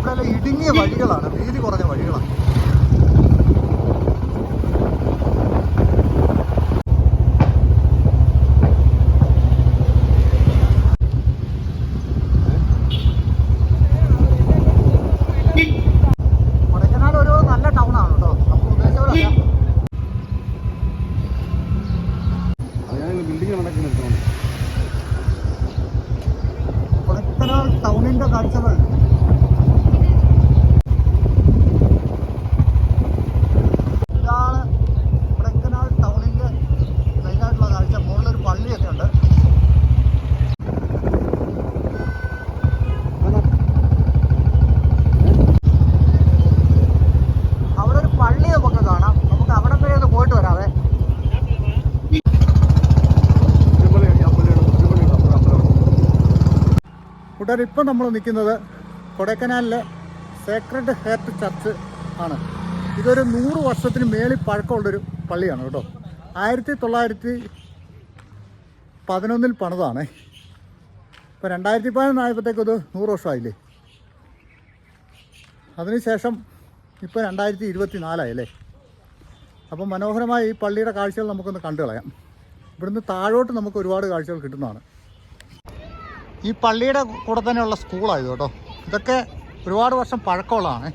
ഇവിടെ ഇടുങ്ങിയ വഴികളാണ്, വീതി കുറഞ്ഞ വഴികളാണ്. കൊടൈക്കനാൽ ഒരു നല്ല ടൗൺ ആണ് കേട്ടോ, നമുക്ക് ഉദ്ദേശിച്ചവരല്ല. കൊടൈക്കനാൽ ടൗണിന്റെ കാഴ്ചകൾ ഇതാണ്. കൊടൈക്കനാൽ ടൗണിന്റെ മെയിനായിട്ടുള്ള കാഴ്ച. മുകളിലൊരു പള്ളിയൊക്കെ ഉണ്ട്. അവിടെ ഒരു പള്ളി നമുക്ക് കാണാം. നമുക്ക് അവിടെ വരെ ഒന്ന് പോയിട്ട് വരാവേ. കൂട്ടുകാർ, ഇപ്പം നമ്മൾ നിൽക്കുന്നത് കൊടൈക്കനാലിലെ സേക്രഡ് ഹാർട്ട് ചർച്ച് ആണ്. ഇതൊരു 100 വർഷത്തിന് മേളിൽ പഴക്കമുള്ളൊരു പള്ളിയാണ് കേട്ടോ. 1911 പണിതാണേ. ഇപ്പോൾ 2011 ആയപ്പോഴത്തേക്കും ഇത് 100 വർഷമായില്ലേ. അതിനുശേഷം ഇപ്പോൾ 2024 ആയല്ലേ. അപ്പം മനോഹരമായ ഈ പള്ളിയുടെ കാഴ്ചകൾ നമുക്കൊന്ന് കണ്ടു കളയാം. ഇവിടുന്ന് താഴോട്ട് നമുക്ക് ഒരുപാട് കാഴ്ചകൾ കിട്ടുന്നതാണ്. ഈ പള്ളിയുടെ കൂടെ തന്നെയുള്ള സ്കൂളായത് കേട്ടോ. ഇതൊക്കെ ഒരുപാട് വർഷം പഴക്കമുള്ളതാണ്.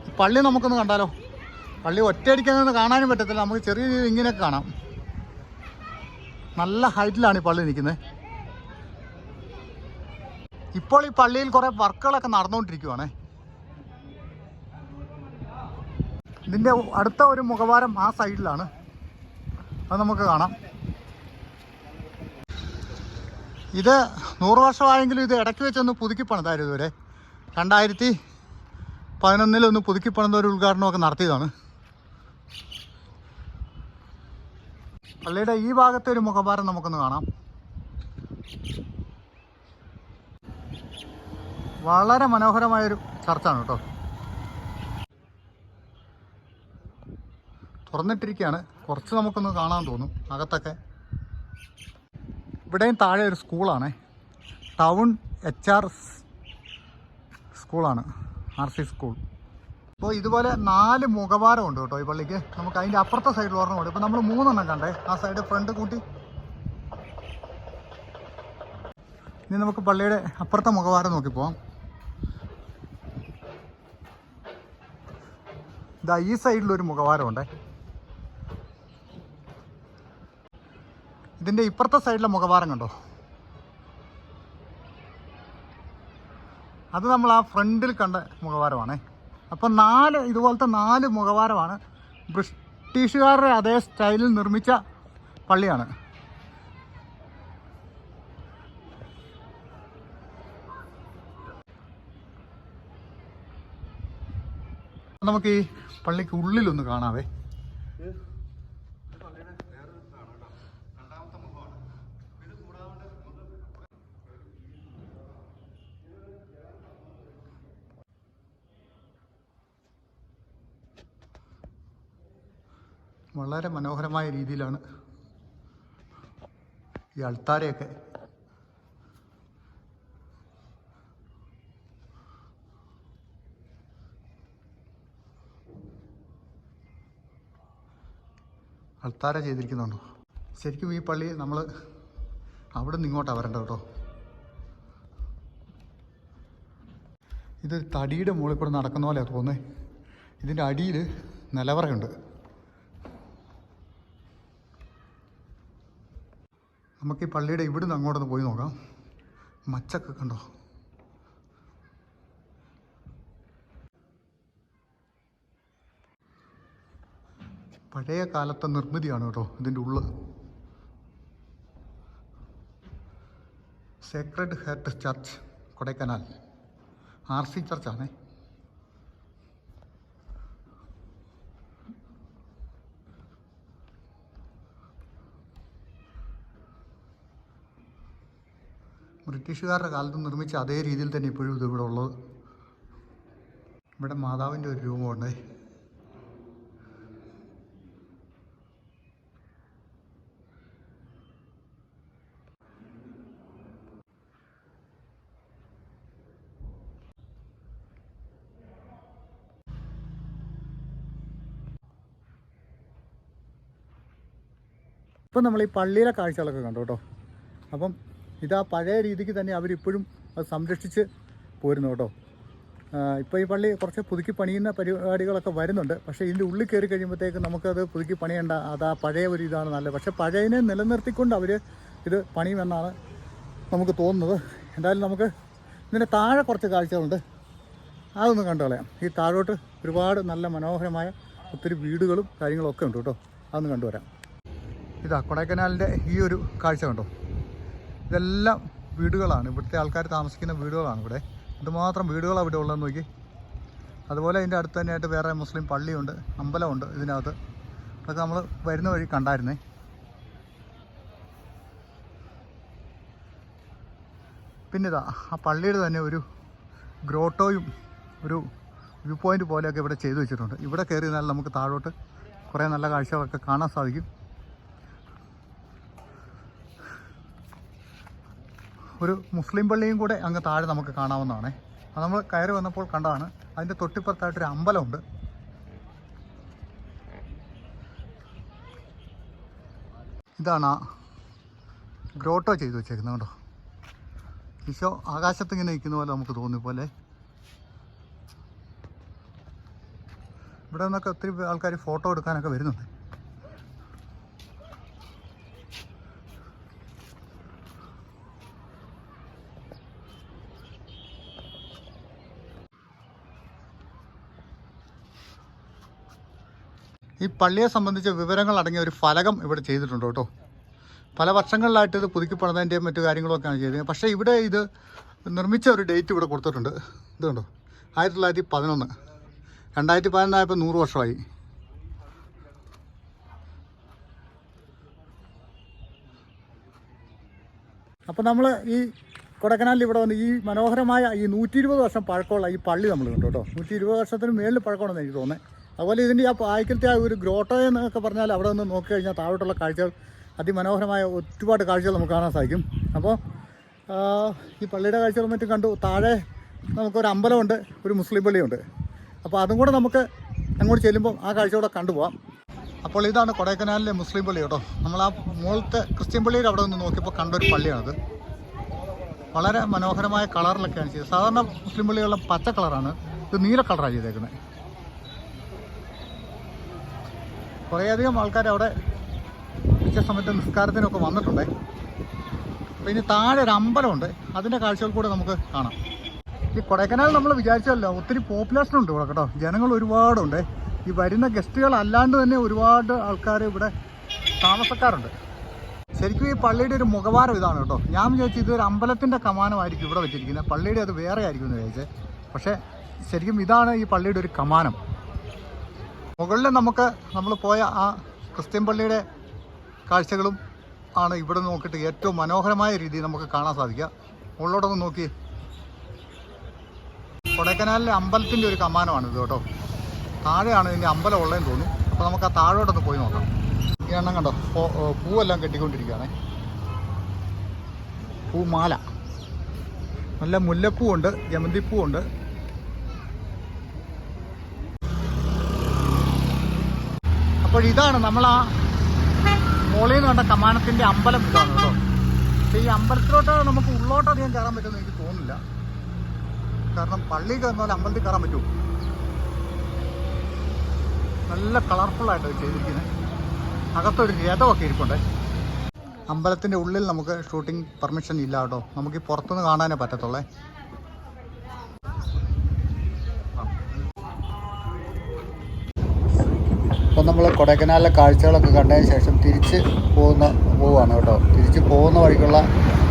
ഈ പള്ളി നമുക്കൊന്ന് കണ്ടാലോ. പള്ളി ഒറ്റയടിക്കാനൊന്നും കാണാനും പറ്റത്തില്ല, നമുക്ക് ചെറിയ രീതിയിൽ ഇങ്ങനെയൊക്കെ കാണാം. നല്ല ഹൈറ്റിലാണ് ഈ പള്ളി നിൽക്കുന്നത്. ഇപ്പോൾ ഈ പള്ളിയിൽ കുറേ വർക്കുകളൊക്കെ നടന്നുകൊണ്ടിരിക്കുവാണേ. ഇതിൻ്റെ അടുത്ത ഒരു മുഖവാരം ആ സൈഡിലാണ്, അത് നമുക്ക് കാണാം. ഇത് 100 വർഷമായെങ്കിലും ഇത് ഇടയ്ക്ക് വെച്ചൊന്ന് പുതുക്കി പണിതായിരുന്നു. ഇതുവരെ 2011 ഒന്ന് പുതുക്കി പണിത ഒരു ഉദ്ഘാടനമൊക്കെ നടത്തിയതാണ്. പള്ളിയുടെ ഈ ഭാഗത്തെ ഒരു മുഖഭാരം നമുക്കൊന്ന് കാണാം. വളരെ മനോഹരമായൊരു ചർച്ചാണ് കേട്ടോ. തുറന്നിട്ടിരിക്കുകയാണ്. കുറച്ച് നമുക്കൊന്ന് കാണാൻ തോന്നും അകത്തൊക്കെ. ഇവിടെയും താഴെ ഒരു സ്കൂളാണ്, ടൗൺ HR സ്കൂളാണ്, RC സ്കൂൾ. അപ്പോൾ ഇതുപോലെ 4 മുഖവാരമുണ്ട് കേട്ടോ ഈ പള്ളിക്ക്. നമുക്ക് അതിൻ്റെ അപ്പുറത്തെ സൈഡിൽ ഒരെണ്ണമുണ്ട്. ഇപ്പോൾ നമ്മൾ 3 കണ്ടേ, ആ സൈഡ് ഫ്രണ്ട് കൂട്ടി. ഇനി നമുക്ക് പള്ളിയുടെ അപ്പുറത്തെ മുഖവാരം നോക്കി പോവാം. ഇതാ ഈ സൈഡിലൊരു മുഖവാരമുണ്ടേ. ഇതിൻ്റെ ഇപ്പുറത്തെ സൈഡിലെ മുഖവാരം കണ്ടോ, അത് നമ്മൾ ആ ഫ്രണ്ടിൽ കണ്ട മുഖവാരമാണേ. അപ്പം 4 ഇതുപോലത്തെ 4 മുഖവാരമാണ്. ബ്രിട്ടീഷുകാരുടെ അതേ സ്റ്റൈലിൽ നിർമ്മിച്ച പള്ളിയാണ്. നമുക്ക് ഈ പള്ളിക്ക് ഉള്ളിലൊന്ന് കാണാവേ. വളരെ മനോഹരമായ രീതിയിലാണ് ഈ അൾത്താരയൊക്കെ. അൾത്താര ചെയ്തിരിക്കുന്നുണ്ടോ. ശരിക്കും ഈ പള്ളി നമ്മൾ അവിടെ നിന്ന് ഇങ്ങോട്ടാണ് വരേണ്ടത് കേട്ടോ. ഇത് തടിയുടെ മുകളിൽ കൂടെ നടക്കുന്ന പോലെയാണ് തോന്നുന്നത്. ഇതിൻ്റെ അടിയിൽ നിലവറയുണ്ട്. നമുക്ക് ഈ പള്ളിയുടെ ഇവിടുന്ന് അങ്ങോട്ടൊന്ന് പോയി നോക്കാം. മച്ചൊക്കെ കണ്ടോ. പഴയ കാലത്തെ നിർമ്മിതിയാണ് കേട്ടോ ഇതിൻ്റെ ഉള്ള്. Sacred heart church Kodaikanal RC ചർച്ചാണേ. ബ്രിട്ടീഷുകാരുടെ കാലത്ത് നിർമ്മിച്ച അതേ രീതിയിൽ തന്നെ ഇപ്പോഴും ഇത് ഇവിടെ ഉള്ളത്. ഇവിടെ മാതാവിൻ്റെ ഒരു രൂപമുണ്ട്. ഇപ്പം നമ്മൾ ഈ പള്ളിയിലെ കാഴ്ചകളൊക്കെ കണ്ടു കേട്ടോ. അപ്പം ഇതാ പഴയ രീതിക്ക് തന്നെ അവരിപ്പോഴും അത് സംരക്ഷിച്ച് പോരുന്നു കേട്ടോ. ഇപ്പോൾ ഈ പള്ളി കുറച്ച് പുതുക്കി പണിയുന്ന പരിപാടികളൊക്കെ വരുന്നുണ്ട്. പക്ഷേ ഇതിൻ്റെ ഉള്ളിൽ കയറി കഴിയുമ്പോഴത്തേക്ക് നമുക്കത് പുതുക്കി പണിയേണ്ട, അത് ആ പഴയ ഒരു ഇതാണ് നല്ലത്. പക്ഷേ പഴയതിനെ നിലനിർത്തിക്കൊണ്ട് അവർ ഇത് പണിയുമെന്നാണ് നമുക്ക് തോന്നുന്നത്. എന്തായാലും നമുക്ക് ഇതിൻ്റെ താഴെ കുറച്ച് കാഴ്ചകളുണ്ട്, അതൊന്ന് കണ്ടു കളയാം. ഈ താഴോട്ട് ഒരുപാട് നല്ല മനോഹരമായ ഒത്തിരി വീടുകളും കാര്യങ്ങളൊക്കെ ഉണ്ട് കേട്ടോ. അതൊന്ന് കണ്ടുവരാം. ഇതാ കൊടൈക്കനാലിൻ്റെ ഈ ഒരു കാഴ്ച കണ്ടോ. ഇതെല്ലാം വീടുകളാണ്, ഇവിടുത്തെ ആൾക്കാർ താമസിക്കുന്ന വീടുകളാണ്. ഇവിടെ എന്തുമാത്രം വീടുകളാണ് ഇവിടെ ഉള്ളതെന്ന് നോക്കി. അതുപോലെ ഇതിൻ്റെ അടുത്ത് തന്നെയായിട്ട് വേറെ മുസ്ലിം പള്ളിയുണ്ട്, അമ്പലമുണ്ട് ഇതിനകത്ത്. അതൊക്കെ നമ്മൾ വരുന്ന വഴി കണ്ടായിരുന്നേ. പിന്നെ ഇതാ ആ പള്ളിയുടെ തന്നെ ഒരു ഗ്രോട്ടോയും ഒരു വ്യൂ പോയിൻ്റ് പോലെയൊക്കെ ഇവിടെ ചെയ്തു വെച്ചിട്ടുണ്ട്. ഇവിടെ കയറി നിന്നാൽ നമുക്ക് താഴോട്ട് കുറേ നല്ല കാഴ്ചകളൊക്കെ കാണാൻ സാധിക്കും. ഒരു മുസ്ലിം പള്ളിയും കൂടെ അങ്ങ് താഴെ നമുക്ക് കാണാവുന്നതാണ്. അത് നമ്മൾ കയറി വന്നപ്പോൾ കണ്ടതാണ്. അതിൻ്റെ തൊട്ടിപ്പുറത്തായിട്ടൊരു അമ്പലമുണ്ട്. ഇതാണ് ആ ഗ്രോട്ടോ ചെയ്തു വെച്ചേക്കുന്നത് കേട്ടോ. ഈശോ ആകാശത്ത് ഇങ്ങനെ നിൽക്കുന്ന പോലെ നമുക്ക് തോന്നി പോലെ. ഇവിടെ നിന്നൊക്കെ ഒത്തിരി ആൾക്കാർ ഫോട്ടോ എടുക്കാനൊക്കെ വരുന്നുണ്ട്. ഈ പള്ളിയെ സംബന്ധിച്ച വിവരങ്ങൾ അടങ്ങിയ ഒരു ഫലകം ഇവിടെ ചെയ്തിട്ടുണ്ട് കേട്ടോ. പല വർഷങ്ങളിലായിട്ട് ഇത് പുതുക്കി പണിതതിൻ്റെയും മറ്റു കാര്യങ്ങളൊക്കെയാണ് ചെയ്തത്. പക്ഷേ ഇവിടെ ഇത് നിർമ്മിച്ച ഒരു ഡേറ്റ് ഇവിടെ കൊടുത്തിട്ടുണ്ട്. ഇത് കണ്ടോ, 1911. 2011 ആയപ്പോൾ 100 വർഷമായി. അപ്പോൾ നമ്മൾ ഈ കൊടൈക്കനാലിൽ ഇവിടെ വന്ന് ഈ മനോഹരമായ ഈ 120 വർഷം പഴക്കമുള്ള ഈ പള്ളി നമ്മൾ കണ്ടു കേട്ടോ. 120 വർഷത്തിന് മേളിൽ പഴക്കമാണെന്ന് എനിക്ക് തോന്നുന്നത്. അതുപോലെ ഇതിൻ്റെ ആ ആയിരത്തെ ആ ഒരു ഗ്രോട്ടോ എന്നൊക്കെ പറഞ്ഞാൽ അവിടെ നിന്ന് നോക്കി കഴിഞ്ഞാൽ താഴോട്ടുള്ള കാഴ്ചകൾ അതിമനോഹരമായ ഒരുപാട് കാഴ്ചകൾ നമുക്ക് കാണാൻ സാധിക്കും. അപ്പോൾ ഈ പള്ളിയുടെ കാഴ്ചകളും മറ്റും കണ്ടു. താഴെ നമുക്കൊരു അമ്പലമുണ്ട്, ഒരു മുസ്ലിം പള്ളിയുണ്ട്. അപ്പോൾ അതും കൂടെ നമുക്ക് അങ്ങോട്ട് ചെല്ലുമ്പോൾ ആ കാഴ്ചയോടെ കണ്ടുപോകാം. അപ്പോൾ ഇതാണ് കൊടൈക്കനാലിലെ മുസ്ലിം പള്ളി കേട്ടോ. നമ്മൾ ആ മുകളിലത്തെ ക്രിസ്ത്യൻ പള്ളിയുടെ അവിടെ നിന്ന് നോക്കിയപ്പോൾ കണ്ടൊരു പള്ളിയാണത്. വളരെ മനോഹരമായ കളറിലൊക്കെയാണ് ചെയ്തത്. സാധാരണ മുസ്ലിം പള്ളികളിലെ പച്ച കളറാണ്, ഇത് നീല കളറാണ് ചെയ്തേക്കുന്നത്. കുറേയധികം ആൾക്കാർ അവിടെ ഉച്ച സമയത്ത് നിസ്കാരത്തിനൊക്കെ വന്നിട്ടുണ്ടേ. അപ്പോൾ ഇനി താഴെ ഒരു അമ്പലമുണ്ട്, അതിൻ്റെ കാഴ്ചകൾ കൂടെ നമുക്ക് കാണാം. ഈ കൊടൈക്കനാൽ നമ്മൾ വിചാരിച്ചല്ലോ ഒത്തിരി പോപ്പുലേഷൻ ഉണ്ട് ഇവിടെ കേട്ടോ. ജനങ്ങൾ ഒരുപാടുണ്ട്. ഈ വരുന്ന ഗസ്റ്റുകൾ അല്ലാണ്ട് തന്നെ ഒരുപാട് ആൾക്കാർ ഇവിടെ താമസക്കാരുണ്ട്. ശരിക്കും ഈ പള്ളിയുടെ ഒരു മുഖവാരം ഇതാണ് കേട്ടോ. ഞാൻ വിചാരിച്ചു ഇതൊരു അമ്പലത്തിൻ്റെ കമാനമായിരിക്കും ഇവിടെ വെച്ചിരിക്കുന്നത്, പള്ളിയുടെ അത് വേറെ ആയിരിക്കും എന്ന് വിചാരിച്ചത്. പക്ഷേ ശരിക്കും ഇതാണ് ഈ പള്ളിയുടെ ഒരു കമാനം. മുകളിൽ നമ്മൾ പോയ ആ ക്രിസ്ത്യൻ പള്ളിയുടെ കാഴ്ചകളും ആണ് ഇവിടെ നോക്കിയിട്ട് ഏറ്റവും മനോഹരമായ രീതിയിൽ നമുക്ക് കാണാൻ സാധിക്കുക. മുകളിലോട്ടൊന്ന് നോക്കി. കൊടൈക്കനാലിലെ അമ്പലത്തിൻ്റെ ഒരു കമാനമാണ് ഇത് കേട്ടോ. താഴെയാണ് ഇതിൻ്റെ അമ്പലം ഉള്ളതെന്ന് തോന്നുന്നു. അപ്പോൾ നമുക്ക് ആ താഴോട്ടൊന്ന് പോയി നോക്കാം. ഈ എണ്ണം കണ്ടോ, പൂവെല്ലാം കെട്ടിക്കൊണ്ടിരിക്കുകയാണ്. പൂമാല, നല്ല മുല്ലപ്പൂവുണ്ട്, ജമന്തിപ്പൂവുണ്ട്. അപ്പോൾ ഇതാണ് നമ്മൾ ആ മോളിൽ നിന്ന് കണ്ട കമാനത്തിൻ്റെ അമ്പലം. ഇതാണ് കേട്ടോ. പക്ഷേ ഈ അമ്പലത്തിലോട്ട് നമുക്ക് ഉള്ളോട്ട് അധികം കയറാൻ പറ്റുമെന്ന് എനിക്ക് തോന്നുന്നില്ല. കാരണം പള്ളി കയറുന്നാൽ അമ്പലത്തിൽ കയറാൻ പറ്റുമോ? നല്ല കളർഫുള്ളായിട്ട് ചെയ്തിരിക്കുന്നത്. അകത്തൊരു രഥമൊക്കെ ഇരിപ്പുണ്ട്. അമ്പലത്തിൻ്റെ ഉള്ളിൽ നമുക്ക് ഷൂട്ടിംഗ് പെർമിഷൻ ഇല്ല കേട്ടോ. നമുക്ക് ഈ പുറത്തുനിന്ന് കാണാനേ പറ്റത്തുള്ളേ. അപ്പോൾ നമ്മൾ കൊടൈക്കനാലിലെ കാഴ്ചകളൊക്കെ കണ്ടതിന് ശേഷം തിരിച്ച് പോവുകയാണ് കേട്ടോ. തിരിച്ച് പോകുന്ന വഴിക്കുള്ള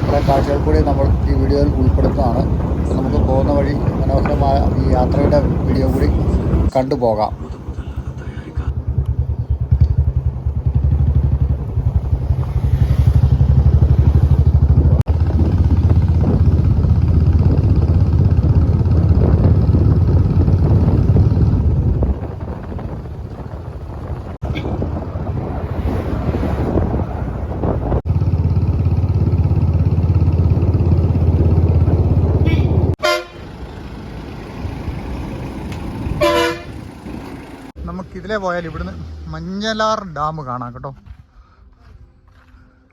കുറേ കാഴ്ചകൾ കൂടി നമ്മൾ ഈ വീഡിയോയിൽ ഉൾപ്പെടുത്തുന്നതാണ്. അപ്പോൾ നമുക്ക് പോകുന്ന വഴി മനോഹരമായ ഈ യാത്രയുടെ വീഡിയോ കൂടി കണ്ടുപോകാം. നമുക്കിതിലെ പോയാൽ ഇവിടുന്ന് മഞ്ഞലാർ ഡാം കാണാം കേട്ടോ.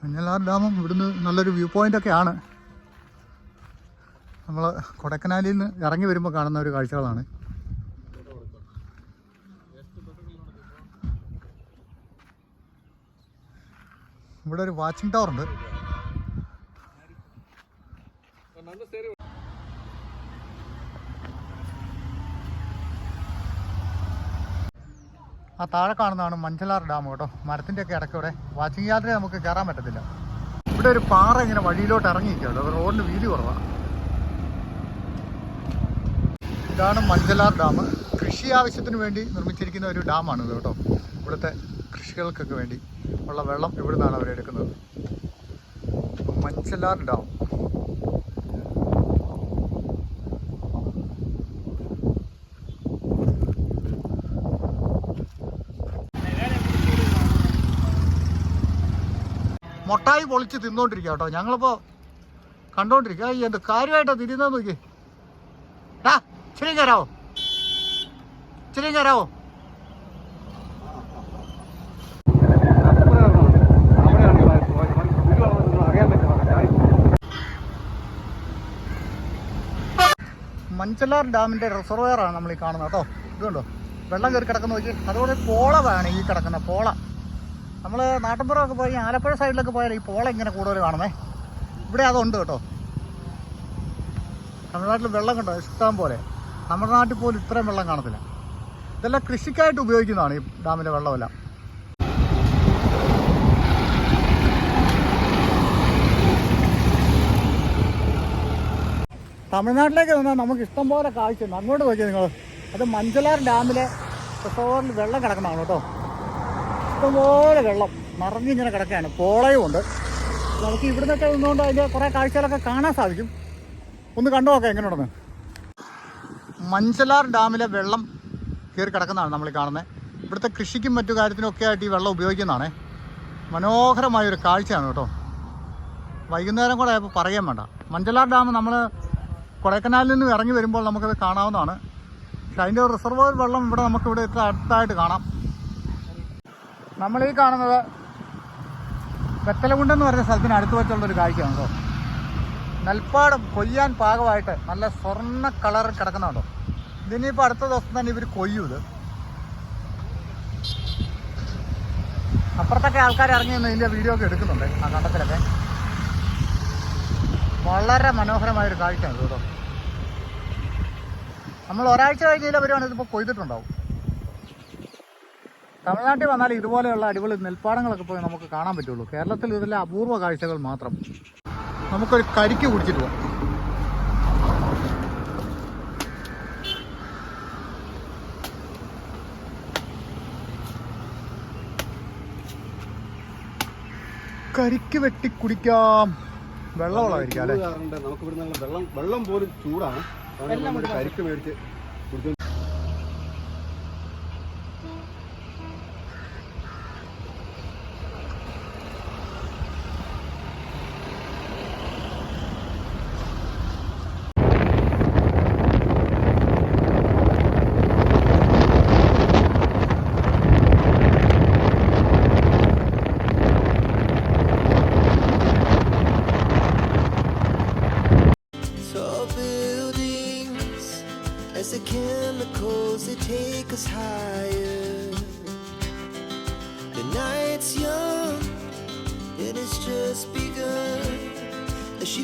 മഞ്ഞലാർ ഡാമും ഇവിടുന്ന് നല്ലൊരു വ്യൂ പോയിൻ്റൊക്കെയാണ്. നമ്മൾ കൊടൈക്കനാലിൽ നിന്ന് ഇറങ്ങി വരുമ്പോൾ കാണുന്ന ഒരു കാഴ്ചകളാണ്. ഇവിടെ ഒരു വാച്ചിങ് ടവർ ഉണ്ട്. ആ താഴെ കാണുന്നതാണ് മഞ്ചലാർ ഡാം കേട്ടോ. മരത്തിൻ്റെ ഒക്കെ ഇടയ്ക്കൂടെ വാച്ചിങ് യാത്രയെ നമുക്ക് കയറാൻ പറ്റത്തില്ല. ഇവിടെ ഒരു പാറ ഇങ്ങനെ വഴിയിലോട്ട് ഇറങ്ങിയിരിക്കുകയുള്ളൂ. റോഡിന് വീതി കുറവാണ്. ഇതാണ് മഞ്ചലാർ ഡാം. കൃഷി ആവശ്യത്തിന് വേണ്ടി നിർമ്മിച്ചിരിക്കുന്ന ഒരു ഡാമാണ് ഇത് കേട്ടോ. ഇവിടുത്തെ കൃഷികൾക്കൊക്കെ വേണ്ടി ഉള്ള വെള്ളം ഇവിടെ നിന്നാണ് അവരെടുക്കുന്നത്. മഞ്ചലാർ ഡാം. മുട്ടായി പൊളിച്ച് തിന്നോണ്ടിരിക്കുക കേട്ടോ. ഞങ്ങളിപ്പോൾ കണ്ടോണ്ടിരിക്കുക. എന്ത് കാര്യമായിട്ടാണ് തിരിയുന്നത് നോക്കി. ഇച്ചിരി കയറാവോ, ഇച്ചിരി കയറാവോ. മഞ്ചലാർ ഡാമിൻ്റെ റിസർവയറാണ് നമ്മൾ ഈ കാണുന്നത് കേട്ടോ. ഇതുണ്ടോ വെള്ളം കയറി കിടക്കുന്ന നോക്കി. അതുപോലെ പോള വേണം ഈ കിടക്കുന്ന പോള. നമ്മൾ നാട്ടിൻപുറമൊക്കെ പോയി ആലപ്പുഴ സൈഡിലൊക്കെ പോയാൽ ഈ പോള ഇങ്ങനെ കൂടുതൽ കാണുമേ. ഇവിടെ അതുണ്ട് കേട്ടോ. തമിഴ്നാട്ടിൽ വെള്ളം കണ്ടോ ഇഷ്ടം പോലെ. നമ്മുടെ നാട്ടിൽ പോലും ഇത്രയും വെള്ളം കാണത്തില്ല. ഇതെല്ലാം കൃഷിക്കായിട്ട് ഉപയോഗിക്കുന്നതാണ് ഈ ഡാമിലെ വെള്ളമെല്ലാം. തമിഴ്നാട്ടിലേക്ക് വന്നാൽ നമുക്ക് ഇഷ്ടം പോലെ കാഴ്ചയുണ്ട്. അങ്ങോട്ട് നോക്കിയാൽ നിങ്ങൾ, അത് മഞ്ചലാർ ഡാമിലെ റിസർവറിൽ വെള്ളം കിടക്കുന്നതാണ് കേട്ടോ. ഇഷ്ടംപോലെ വെള്ളം നിറഞ്ഞിങ്ങനെ കിടക്കുകയാണ്. പോളയും ഉണ്ട്. നമുക്ക് ഇവിടെ നിന്നൊക്കെ നിന്നുകൊണ്ട് അതിൻ്റെ കുറേ കാഴ്ചകളൊക്കെ കാണാൻ സാധിക്കും. ഒന്ന് കണ്ടു നോക്കാം എങ്ങനെയുണ്ടെന്ന്. മഞ്ചലാർ ഡാമിലെ വെള്ളം കയറി കിടക്കുന്നതാണ് നമ്മൾ കാണുന്നത്. ഇവിടുത്തെ കൃഷിക്കും മറ്റു കാര്യത്തിനും ഒക്കെ ആയിട്ട് ഈ വെള്ളം ഉപയോഗിക്കുന്നതാണ്. മനോഹരമായൊരു കാഴ്ചയാണ് കേട്ടോ. വൈകുന്നേരം കൂടെ ആയപ്പോൾ പറയാൻ വേണ്ട. മഞ്ചലാർ ഡാം നമ്മൾ കൊടൈക്കനാലിൽ നിന്ന് ഇറങ്ങി വരുമ്പോൾ നമുക്കത് കാണാവുന്നതാണ്. പക്ഷെ അതിൻ്റെ റിസർവോയർ വെള്ളം ഇവിടെ നമുക്കിവിടെ അടുത്തായിട്ട് കാണാം. നമ്മളീ കാണുന്നത് വെത്തലകുണ്ടെന്ന് പറഞ്ഞ സ്ഥലത്തിന് അടുത്ത് വെച്ചുള്ളൊരു കാഴ്ചയാണ് കേട്ടോ. നെൽപ്പാടം കൊയ്യാൻ പാകമായിട്ട് നല്ല സ്വർണ്ണ കളർ കിടക്കുന്നുണ്ടോ. ഇതിനിപ്പോൾ അടുത്ത ദിവസം തന്നെ ഇവർ കൊയ്യും. ഇത് അപ്പുറത്തൊക്കെ ആൾക്കാർ ഇറങ്ങി നിന്ന് ഇതിൻ്റെ വീഡിയോ ഒക്കെ എടുക്കുന്നുണ്ട്. ആ കണ്ടത്തിലൊക്കെ വളരെ മനോഹരമായൊരു കാഴ്ചയാണ് കേട്ടോ. നമ്മൾ ഒരാഴ്ച കഴിഞ്ഞാൽ വരുവാണെങ്കിൽ ഇതിപ്പോൾ കൊയ്തിട്ടുണ്ടാവും. തമിഴ്നാട്ടിൽ വന്നാൽ ഇതുപോലെയുള്ള അടിപൊളി നെൽപ്പാടങ്ങളൊക്കെ പോയി നമുക്ക് കാണാൻ പറ്റുള്ളൂ. കേരളത്തിൽ ഇതെല്ലാം അപൂർവ കാഴ്ചകൾ മാത്രം. നമുക്കൊരു കരിക്ക് കുടിച്ചിട്ട് പോകാം. കരിക്ക് വെട്ടി കുടിക്കാം. വെള്ളമുള്ളതായിരിക്കും അല്ലേ. നമുക്ക് ഇവിടെ വെള്ളം പോലും ചൂടാണ്. കരിക്ക് മേടിച്ച് കുടിച്ചു. As the chemicals, they take us higher. The night's young, and it's just begun. As she